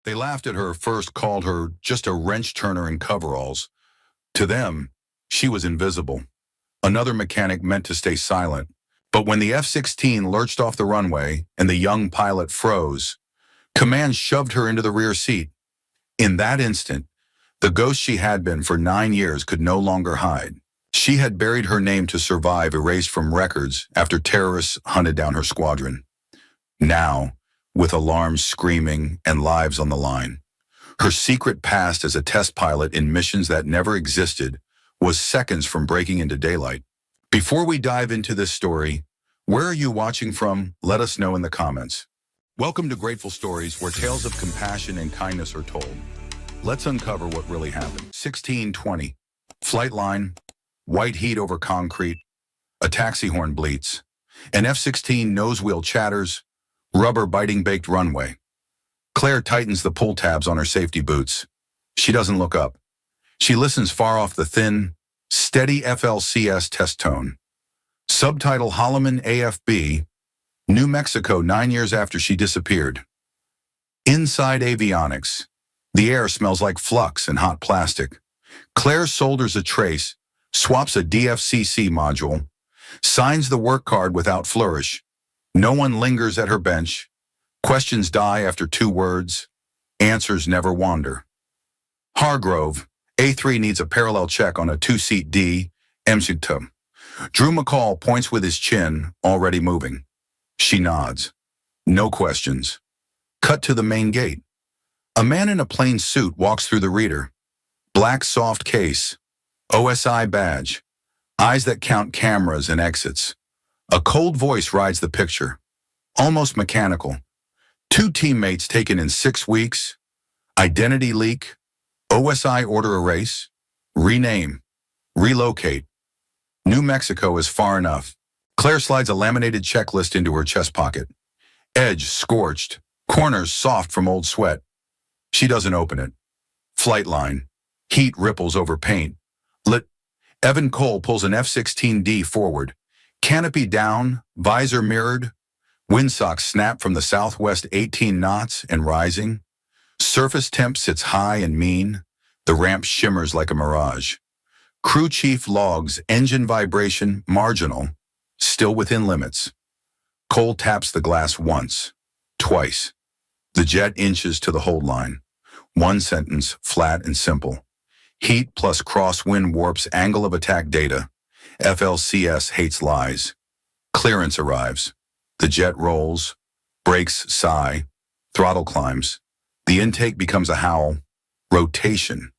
They laughed at her, first called her just a wrench turner in coveralls. To them, she was invisible. Another mechanic meant to stay silent. But when the F-16 lurched off the runway and the young pilot froze, command shoved her into the rear seat. In that instant, the ghost she had been for 9 years could no longer hide. She had buried her name to survive, erased from records after terrorists hunted down her squadron. Now, with alarms screaming and lives on the line, her secret past as a test pilot in missions that never existed was seconds from breaking into daylight. Before we dive into this story, where are you watching from? Let us know in the comments. Welcome to Grateful Stories, where tales of compassion and kindness are told. Let's uncover what really happened. 1620. Flight line. White heat over concrete. A taxi horn bleats. An F-16 nose wheel chatters. Rubber biting baked runway. Claire tightens the pull tabs on her safety boots. She doesn't look up. She listens far off the thin, steady FLCS test tone. Subtitle Holloman AFB, New Mexico 9 years after she disappeared. Inside avionics. The air smells like flux and hot plastic. Claire solders a trace, swaps a DFCC module, signs the work card without flourish. No one lingers at her bench. Questions die after 2 words. Answers never wander. Hargrove, A3 needs a parallel check on a 2-seat D, Emsugtum. Drew McCall points with his chin, already moving. She nods. No questions. Cut to the main gate. A man in a plain suit walks through the reader. Black soft case. OSI badge. Eyes that count cameras and exits. A cold voice rides the picture. Almost mechanical. 2 teammates taken in 6 weeks. Identity leak. OSI order erase. Rename. Relocate. New Mexico is far enough. Claire slides a laminated checklist into her chest pocket. Edge scorched. Corners soft from old sweat. She doesn't open it. Flight line. Heat ripples over paint. Lit. Evan Cole pulls an F-16D forward. Canopy down, visor mirrored. Windsock snap from the southwest 18 knots and rising. Surface temp sits high and mean. The ramp shimmers like a mirage. Crew chief logs engine vibration marginal, still within limits. Cole taps the glass once, twice. The jet inches to the hold line. 1 sentence, flat and simple. Heat plus crosswind warps angle of attack data. FLCS hates lies. Clearance arrives. The jet rolls. Brakes sigh. Throttle climbs. The intake becomes a howl. Rotation.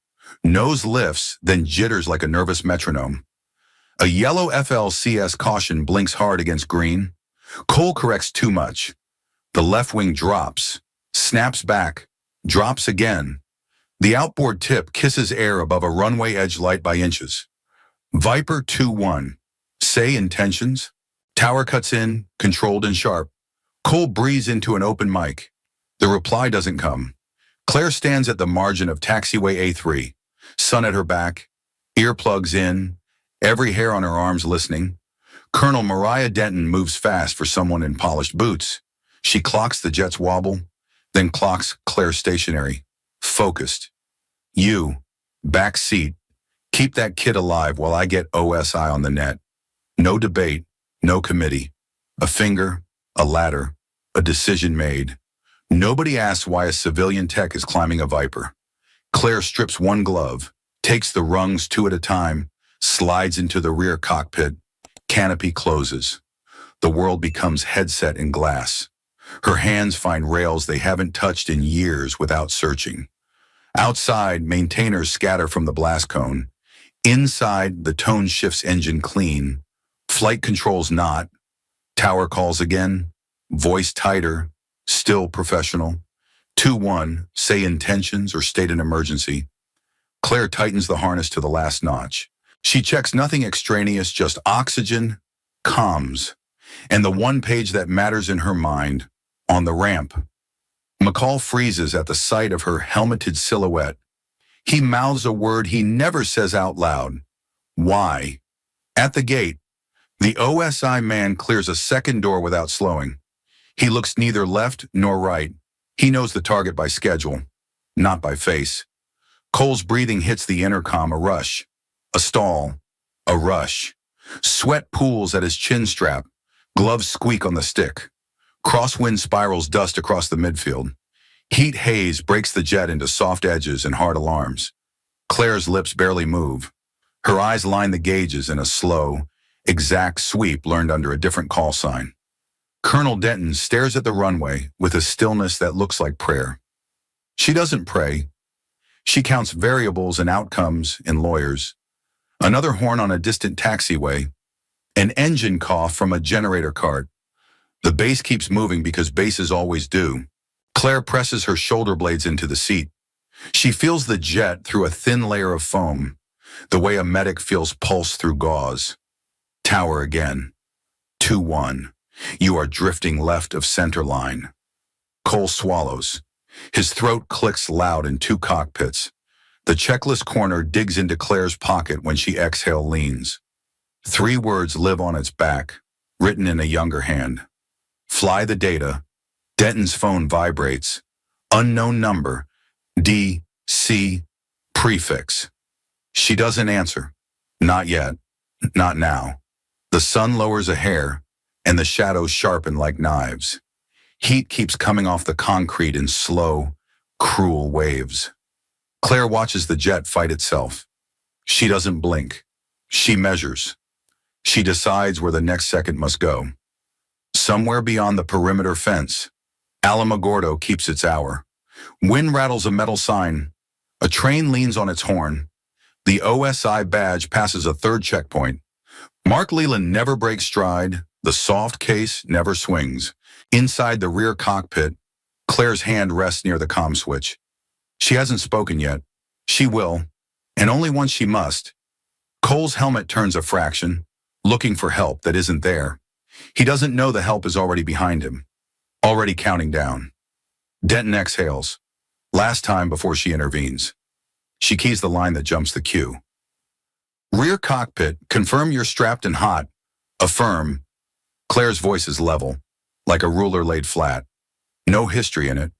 Nose lifts, then jitters like a nervous metronome. A yellow FLCS caution blinks hard against green. Cole corrects too much. The left wing drops. Snaps back. Drops again. The outboard tip kisses air above a runway edge light by inches. Viper 2-1. Say intentions. Tower cuts in, controlled and sharp. Cole breathes into an open mic. The reply doesn't come. Claire stands at the margin of taxiway A3. Sun at her back. Earplugs in. Every hair on her arms listening. Colonel Mariah Denton moves fast for someone in polished boots. She clocks the jet's wobble, then clocks Claire stationary. Focused. You, back seat, keep that kid alive while I get OSI on the net. No debate, no committee. A finger, a ladder, a decision made. Nobody asks why a civilian tech is climbing a Viper. Claire strips 1 glove, takes the rungs 2 at a time, slides into the rear cockpit. Canopy closes. The world becomes headset and glass. Her hands find rails they haven't touched in years without searching. Outside, maintainers scatter from the blast cone. Inside, the tone shifts engine clean. Flight controls not. Tower calls again. Voice tighter. Still professional. 2-1, say intentions or state an emergency. Claire tightens the harness to the last notch. She checks nothing extraneous, just oxygen, comms, and the one page that matters in her mind, on the ramp. McCall freezes at the sight of her helmeted silhouette. He mouths a word he never says out loud. Why? At the gate, the OSI man clears a second door without slowing. He looks neither left nor right. He knows the target by schedule. not by face. Cole's breathing hits the intercom, a rush, a stall, a rush. Sweat pools at his chin strap, gloves squeak on the stick. Crosswind spirals dust across the midfield. Heat haze breaks the jet into soft edges and hard alarms. Claire's lips barely move. Her eyes line the gauges in a slow, exact sweep learned under a different call sign. Colonel Denton stares at the runway with a stillness that looks like prayer. She doesn't pray. She counts variables and outcomes in lawyers. Another horn on a distant taxiway. An engine cough from a generator cart. The base keeps moving because bases always do. Claire presses her shoulder blades into the seat. She feels the jet through a thin layer of foam, the way a medic feels pulse through gauze. Tower again. 2-1. You are drifting left of center line. Cole swallows. His throat clicks loud in two cockpits. The checklist corner digs into Claire's pocket when she exhale leans. 3 words live on its back, written in a younger hand. Fly the data. Denton's phone vibrates. Unknown number. D.C. prefix. She doesn't answer. Not yet. Not now. The sun lowers a hair, and the shadows sharpen like knives. Heat keeps coming off the concrete in slow, cruel waves. Claire watches the jet fight itself. She doesn't blink. She measures. She decides where the next second must go. Somewhere beyond the perimeter fence, Alamogordo keeps its hour. Wind rattles a metal sign. A train leans on its horn. The OSI badge passes a third checkpoint. Mark Leland never breaks stride. The soft case never swings. Inside the rear cockpit, Claire's hand rests near the comm switch. She hasn't spoken yet. She will, and only once she must. Cole's helmet turns a fraction, looking for help that isn't there. He doesn't know the help is already behind him, already counting down. Denton exhales, last time before she intervenes. She keys the line that jumps the queue. Rear cockpit, confirm you're strapped and hot. Affirm. Claire's voice is level, like a ruler laid flat. No history in it,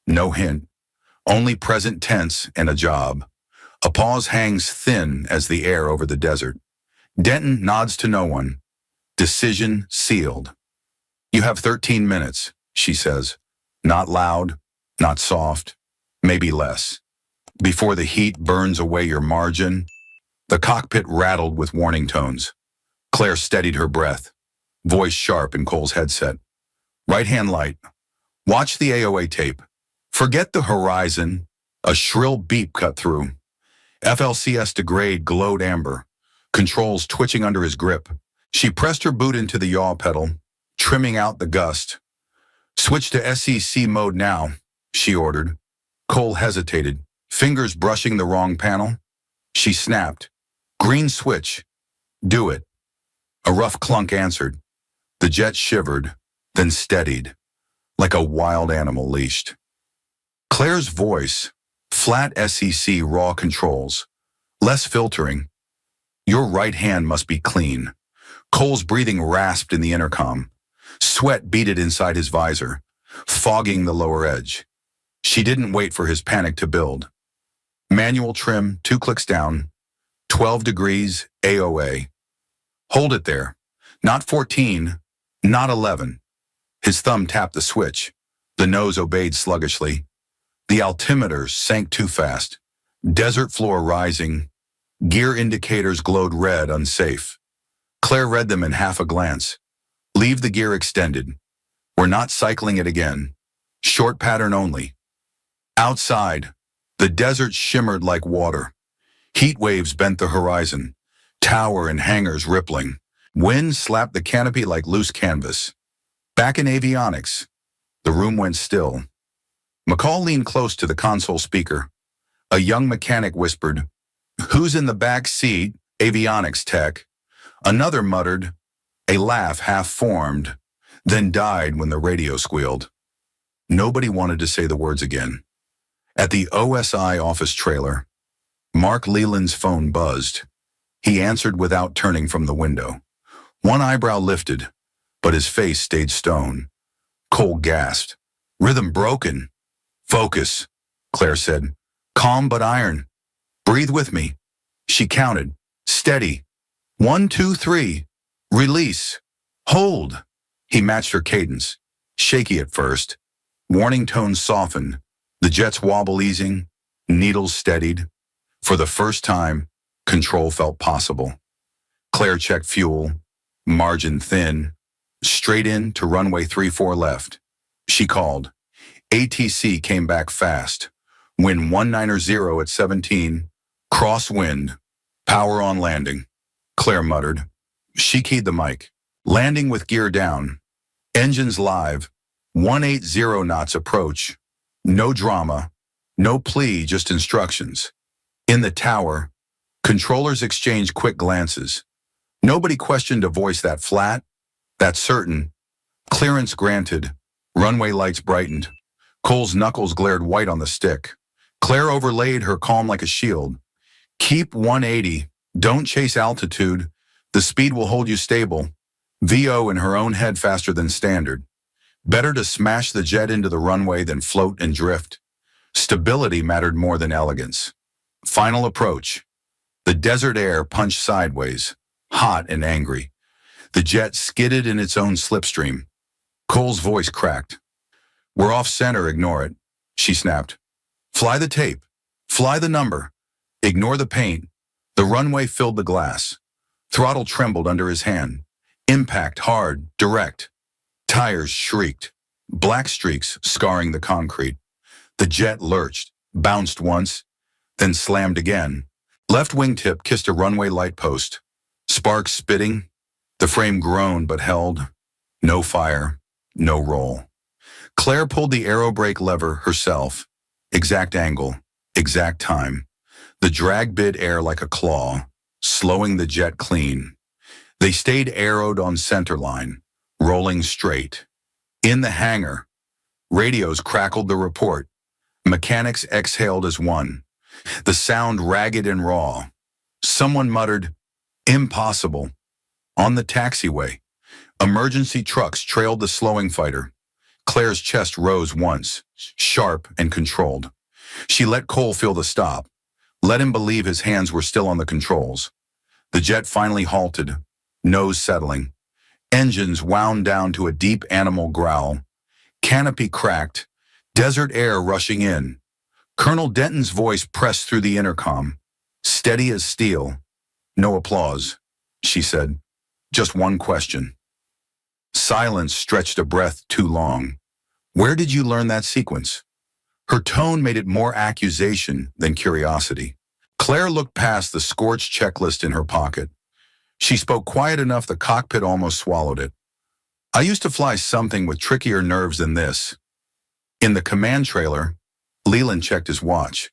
no hint. Only present tense and a job. A pause hangs thin as the air over the desert. Denton nods to no one. Decision sealed. You have 13 minutes, she says. Not loud, not soft, maybe less. Before the heat burns away your margin. The cockpit rattled with warning tones. Claire steadied her breath, voice sharp in Cole's headset. Right hand light. Watch the AOA tape. Forget the horizon. A shrill beep cut through. FLCS degrade glowed amber, controls twitching under his grip. She pressed her boot into the yaw pedal, trimming out the gust. Switch to SEC mode now, she ordered. Cole hesitated, fingers brushing the wrong panel. She snapped. Green switch. Do it. A rough clunk answered. The jet shivered, then steadied, like a wild animal leashed. Claire's voice, flat SEC raw controls, less filtering. Your right hand must be clean. Cole's breathing rasped in the intercom. Sweat beaded inside his visor, fogging the lower edge. She didn't wait for his panic to build. Manual trim, 2 clicks down, 12 degrees, AOA. Hold it there. Not 14, not 11. His thumb tapped the switch. The nose obeyed sluggishly. The altimeter sank too fast. Desert floor rising. Gear indicators glowed red, unsafe. Claire read them in half a glance. Leave the gear extended. We're not cycling it again. Short pattern only. Outside, the desert shimmered like water. Heat waves bent the horizon. Tower and hangars rippling. Wind slapped the canopy like loose canvas. Back in avionics, the room went still. McCall leaned close to the console speaker. A young mechanic whispered, "Who's in the back seat? Avionics tech." Another muttered. A laugh half formed, then died when the radio squealed. Nobody wanted to say the words again. At the OSI office trailer, Mark Leland's phone buzzed. He answered without turning from the window. One eyebrow lifted, but his face stayed stone. Cole gasped. Rhythm broken. Focus. Claire said. Calm but iron. Breathe with me. She counted. Steady. 1, 2, 3. Release. Hold. He matched her cadence. Shaky at first. Warning tones softened. The jets wobble easing. Needles steadied. For the first time, control felt possible. Claire checked fuel. Margin thin. Straight in to runway 34 left. She called. ATC came back fast. Wind 190 at 17. Crosswind. Power on landing. Claire muttered. She keyed the mic. Landing with gear down. Engines live. 180 knots approach. No drama. No plea, just instructions. In the tower, controllers exchanged quick glances. Nobody questioned a voice that flat, that certain. Clearance granted. Runway lights brightened. Cole's knuckles glared white on the stick. Claire overlaid her calm like a shield. Keep 180. Don't chase altitude. The speed will hold you stable. VO in her own head faster than standard. Better to smash the jet into the runway than float and drift. Stability mattered more than elegance. Final approach. The desert air punched sideways, hot and angry. The jet skidded in its own slipstream. Cole's voice cracked. We're off center, ignore it. She snapped. Fly the tape. Fly the number. Ignore the paint. The runway filled the glass. Throttle trembled under his hand. Impact hard, direct. Tires shrieked. Black streaks scarring the concrete. The jet lurched, bounced once, then slammed again. Left wingtip kissed a runway light post. Sparks spitting. The frame groaned but held. No fire, no roll. Claire pulled the aero brake lever herself. Exact angle, exact time. The drag bit air like a claw, slowing the jet clean. They stayed arrowed on centerline, rolling straight. In the hangar, radios crackled the report. Mechanics exhaled as one. The sound ragged and raw. Someone muttered, impossible. On the taxiway, emergency trucks trailed the slowing fighter. Claire's chest rose once, sharp and controlled. She let Cole feel the stop. Let him believe his hands were still on the controls. The jet finally halted, nose settling. Engines wound down to a deep animal growl. Canopy cracked, desert air rushing in. Colonel Denton's voice pressed through the intercom. Steady as steel. No applause, she said. Just one question. Silence stretched a breath too long. Where did you learn that sequence? Her tone made it more accusation than curiosity. Claire looked past the scorched checklist in her pocket. She spoke quiet enough the cockpit almost swallowed it. I used to fly something with trickier nerves than this. In the command trailer, Leland checked his watch.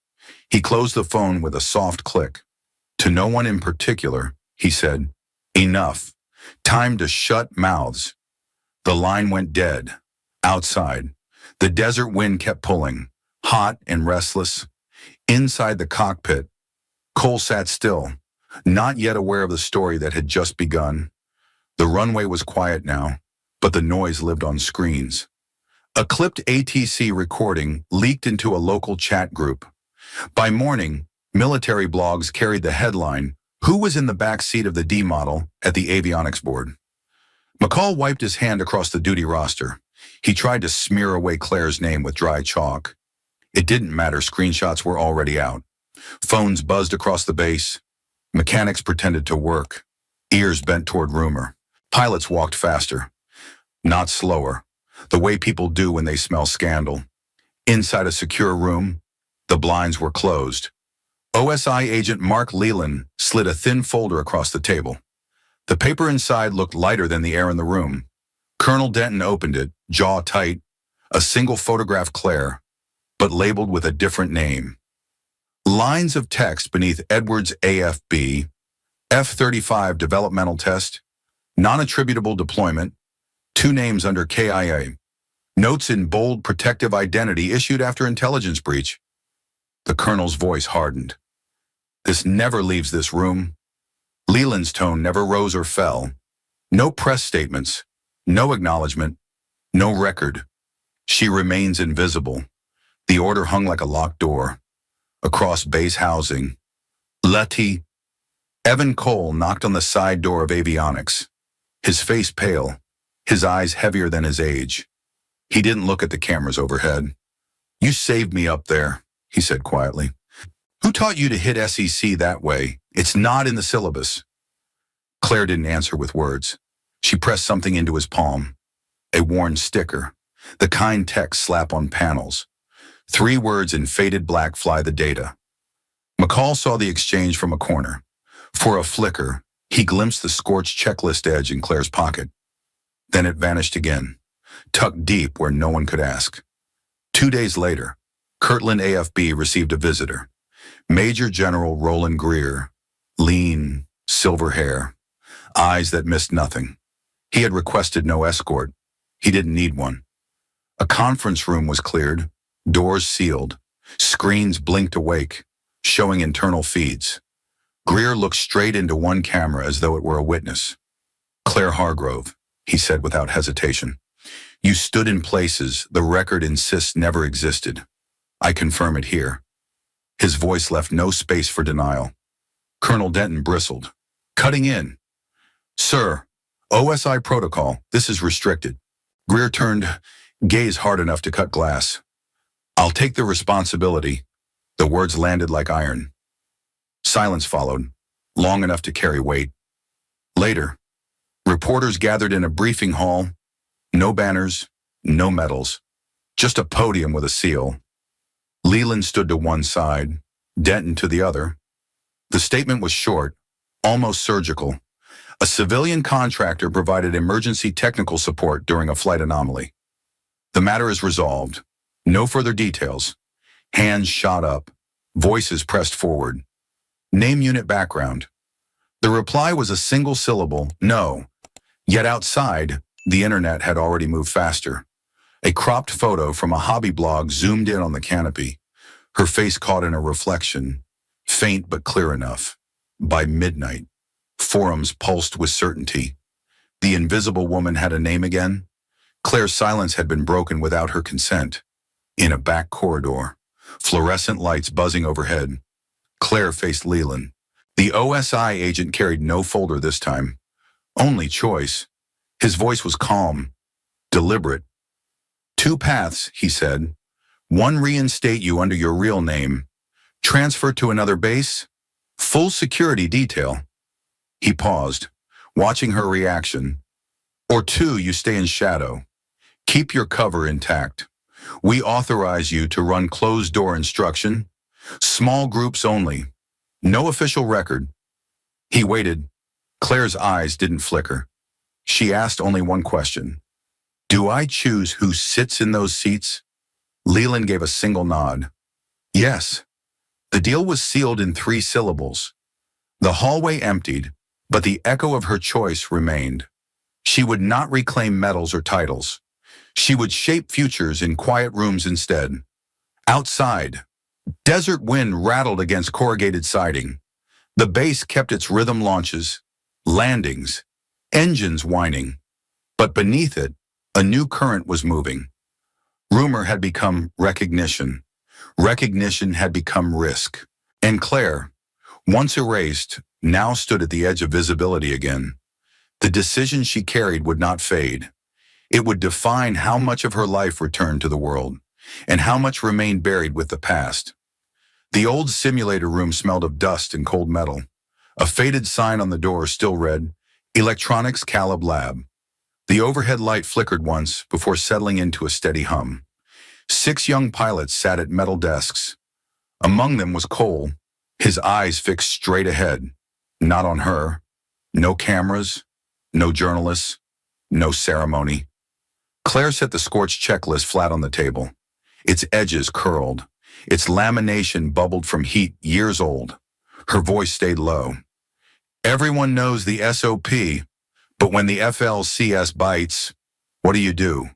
He closed the phone with a soft click. To no one in particular, he said, enough. Time to shut mouths. The line went dead. Outside, the desert wind kept pulling, hot and restless. Inside the cockpit, Cole sat still, not yet aware of the story that had just begun. The runway was quiet now, but the noise lived on screens. A clipped ATC recording leaked into a local chat group. By morning, military blogs carried the headline, "Who was in the back seat of the D model at the avionics board?" McCall wiped his hand across the duty roster. He tried to smear away Claire's name with dry chalk. It didn't matter, screenshots were already out. Phones buzzed across the base. Mechanics pretended to work. Ears bent toward rumor. Pilots walked faster. Not slower. The way people do when they smell scandal. Inside a secure room, the blinds were closed. OSI agent Mark Leland slid a thin folder across the table. The paper inside looked lighter than the air in the room. Colonel Denton opened it, jaw tight. A single photograph Claire, but labeled with a different name. Lines of text beneath Edwards AFB, F-35 developmental test, non-attributable deployment, 2 names under KIA, notes in bold protective identity issued after intelligence breach. The colonel's voice hardened. This never leaves this room. Leland's tone never rose or fell. No press statements, no acknowledgement, no record. She remains invisible. The order hung like a locked door. Across base housing. Letty. Evan Cole knocked on the side door of avionics. His face pale, his eyes heavier than his age. He didn't look at the cameras overhead. "You saved me up there," he said quietly. "Who taught you to hit SEC that way? It's not in the syllabus." Claire didn't answer with words. She pressed something into his palm. A worn sticker, the kind texts slap on panels. 3 words in faded black: "Fly the data." McCall saw the exchange from a corner. For a flicker, he glimpsed the scorched checklist edge in Claire's pocket. Then it vanished again, tucked deep where no one could ask. 2 days later, Kirtland AFB received a visitor. Major General Roland Greer, lean, silver hair, eyes that missed nothing. He had requested no escort. He didn't need one. A conference room was cleared, doors sealed, screens blinked awake, showing internal feeds. Greer looked straight into one camera as though it were a witness. "Claire Hargrove," he said without hesitation. "You stood in places the record insists never existed. I confirm it here." His voice left no space for denial. Colonel Denton bristled. "Cutting in." "Sir, OSI protocol, this is restricted." Greer turned gaze hard enough to cut glass. "I'll take the responsibility." The words landed like iron. Silence followed, long enough to carry weight. Later, reporters gathered in a briefing hall. No banners, no medals, just a podium with a seal. Leland stood to one side, Denton to the other. The statement was short, almost surgical. A civilian contractor provided emergency technical support during a flight anomaly. "The matter is resolved. No further details." Hands shot up, voices pressed forward. "Name, unit, background." The reply was a single syllable: "No." Yet outside, the internet had already moved faster. A cropped photo from a hobby blog zoomed in on the canopy. Her face caught in a reflection, faint but clear enough. By midnight, forums pulsed with certainty. The invisible woman had a name again. Claire's silence had been broken without her consent. In a back corridor, fluorescent lights buzzing overhead, Claire faced Leland. The OSI agent carried no folder this time. Only choice. His voice was calm, deliberate. "2 paths," he said. "One, reinstate you under your real name. Transfer to another base. Full security detail." He paused, watching her reaction. "Or 2, you stay in shadow. Keep your cover intact. We authorize you to run closed-door instruction. Small groups only. No official record." He waited. Claire's eyes didn't flicker. She asked only one question. "Do I choose who sits in those seats?" Leland gave a single nod. "Yes." The deal was sealed in 3 syllables. The hallway emptied, but the echo of her choice remained. She would not reclaim medals or titles. She would shape futures in quiet rooms instead. Outside, desert wind rattled against corrugated siding. The base kept its rhythm: launches, landings, engines whining. But beneath it, a new current was moving. Rumor had become recognition. Recognition had become risk. And Claire, once erased, now stood at the edge of visibility again. The decision she carried would not fade. It would define how much of her life returned to the world, and how much remained buried with the past. The old simulator room smelled of dust and cold metal. A faded sign on the door still read, "Electronics Caleb Lab." The overhead light flickered once before settling into a steady hum. 6 young pilots sat at metal desks. Among them was Cole, his eyes fixed straight ahead, not on her. No cameras, no journalists, no ceremony. Claire set the scorched checklist flat on the table. Its edges curled. Its lamination bubbled from heat years old. Her voice stayed low. "Everyone knows the SOP, but when the FLCS bites, what do?"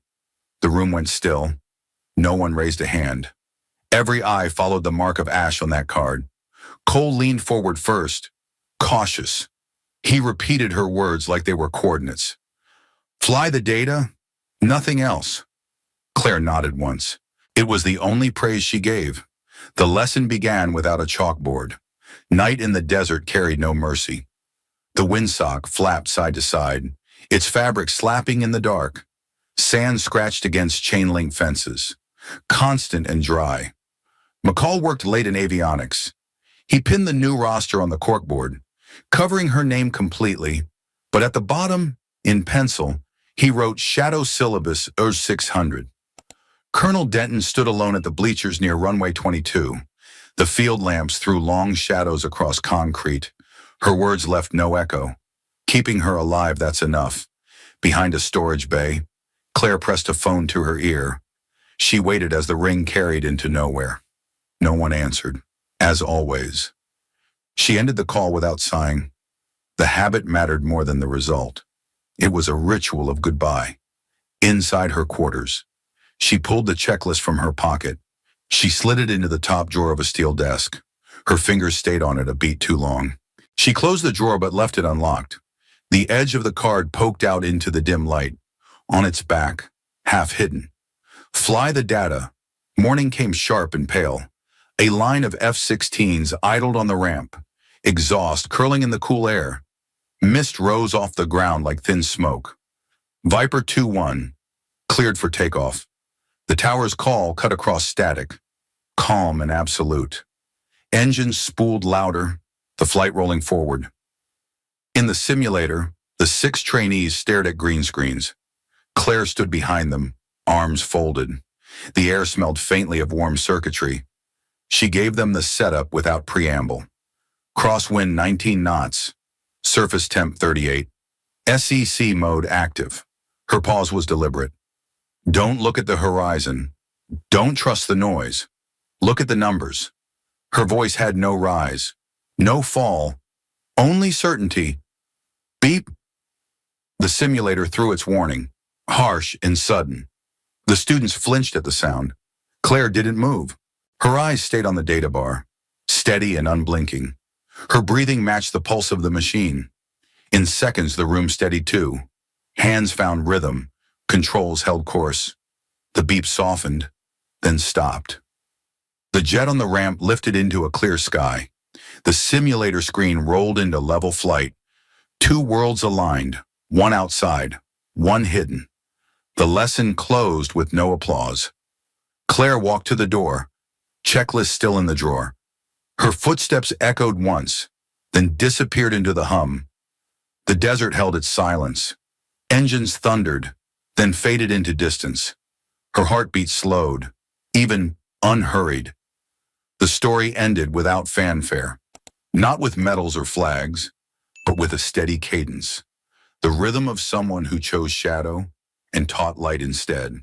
The room went still. No one raised a hand. Every eye followed the mark of ash on that card. Cole leaned forward first, cautious. He repeated her words like they were coordinates. "Fly the data, nothing else." Claire nodded once. It was the only praise she gave. The lesson began without a chalkboard. Night in the desert carried no mercy. The windsock flapped side to side, its fabric slapping in the dark. Sand scratched against chain-link fences, constant and dry. McCall worked late in avionics. He pinned the new roster on the corkboard, covering her name completely, but at the bottom, in pencil, he wrote Shadow Syllabus UR-600. Colonel Denton stood alone at the bleachers near runway 22. The field lamps threw long shadows across concrete. Her words left no echo. Keeping her alive, that's enough. Behind a storage bay, Claire pressed a phone to her ear. She waited as the ring carried into nowhere. No one answered, as always. She ended the call without sighing. The habit mattered more than the result. It was a ritual of goodbye. Inside her quarters, she pulled the checklist from her pocket. She slid it into the top drawer of a steel desk. Her fingers stayed on it a beat too long. She closed the drawer but left it unlocked. The edge of the card poked out into the dim light. On its back, half hidden. Fly the data. Morning came sharp and pale. A line of F-16s idled on the ramp, exhaust curling in the cool air. Mist rose off the ground like thin smoke. Viper 2-1, cleared for takeoff. The tower's call cut across static, calm and absolute. Engines spooled louder, the flight rolling forward. In the simulator, the 6 trainees stared at green screens. Claire stood behind them, arms folded. The air smelled faintly of warm circuitry. She gave them the setup without preamble. Crosswind 19 knots, surface temp 38, SEC mode active. Her pause was deliberate. Don't look at the horizon. Don't trust the noise. Look at the numbers. Her voice had no rise, no fall, only certainty. Beep. The simulator threw its warning, harsh and sudden. The students flinched at the sound. Claire didn't move. Her eyes stayed on the data bar, steady and unblinking. Her breathing matched the pulse of the machine. In seconds, the room steadied too. Hands found rhythm. Controls held course. The beep softened, then stopped. The jet on the ramp lifted into a clear sky. The simulator screen rolled into level flight. 2 worlds aligned, one outside, one hidden. The lesson closed with no applause. Claire walked to the door, checklist still in the drawer. Her footsteps echoed once, then disappeared into the hum. The desert held its silence. Engines thundered, then faded into distance. Her heartbeat slowed, even unhurried. The story ended without fanfare, not with medals or flags, but with a steady cadence, the rhythm of someone who chose shadow and taught light instead.